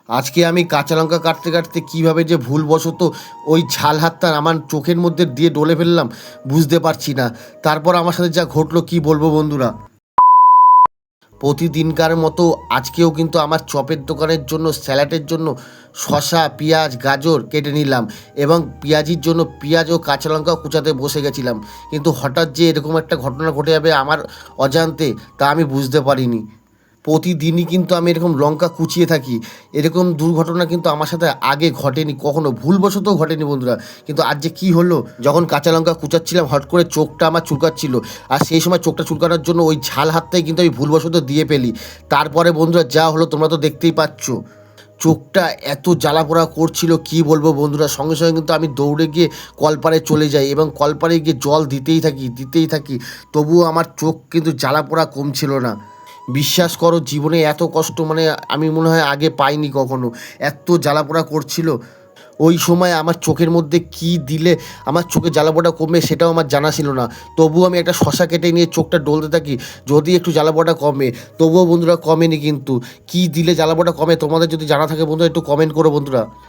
আজকে আমি কাঁচা লঙ্কা কাটতে কাটতে কীভাবে যে ভুলবশত ওই ঝাল হাতটা আমার চোখের মধ্যে দিয়ে ডলে ফেললাম বুঝতে পারছি না। তারপর আমার সাথে যা ঘটলো কী বলবো বন্ধুরা। প্রতিদিনকার মতো আজকেও কিন্তু আমার চপের দোকানের জন্য স্যালাডের জন্য শসা, পেঁয়াজ, গাজর কেটে নিলাম এবং পেঁয়াজির জন্য পেঁয়াজ ও কাঁচা লঙ্কাও কুচাতে বসে গেছিলাম। কিন্তু হঠাৎ যে এরকম একটা ঘটনা ঘটে যাবে আমার অজান্তে, তা আমি বুঝতে পারিনি। প্রতিদিনই কিন্তু আমি এরকম লঙ্কা কুচিয়ে থাকি। এরকম দুর্ঘটনা কিন্তু আমার সাথে আগে ঘটেনি কখনো, ভুলবশতও ঘটেনি বন্ধুরা। কিন্তু আজ যে কী হলো, যখন কাঁচা লঙ্কা কুচাচ্ছিলাম হট করে চোখটা আমার চুলকাচ্ছিল, আর সেই সময় চোখটা চুলকানোর জন্য ওই ঝাল হাতটাই কিন্তু আমি ভুলবশত দিয়ে ফেলি। তারপরে বন্ধুরা যা হলো তোমরা তো দেখতেই পাচ্ছ। চোখটা এত জ্বালা পোড়া করছিল কী বলবো বন্ধুরা। সঙ্গে সঙ্গে কিন্তু আমি দৌড়ে গিয়ে কলপাড়ে চলে যাই এবং কলপাড়ে গিয়ে জল দিতেই থাকি। তবুও আমার চোখ কিন্তু জ্বালা পোড়া কমছিল না। বিশ্বাস করো, জীবনে এত কষ্ট মানে আমি মনে হয় আগে পাইনি কখনো। এত জ্বালাপোড়া করছিল। ওই সময় আমার চোখের মধ্যে কী দিলে আমার চোখে জ্বালাপোড়া কমবে সেটাও আমার জানা ছিল না। তবুও আমি একটা শশা কেটে নিয়ে চোখটা ডলতে থাকি যদি একটু জ্বালাপোড়া কমে। তবুও বন্ধুরা কমেনি কিন্তু। কী দিলে জ্বালাপোড়া কমে তোমাদের যদি জানা থাকে বন্ধুরা একটু কমেন্ট করো বন্ধুরা।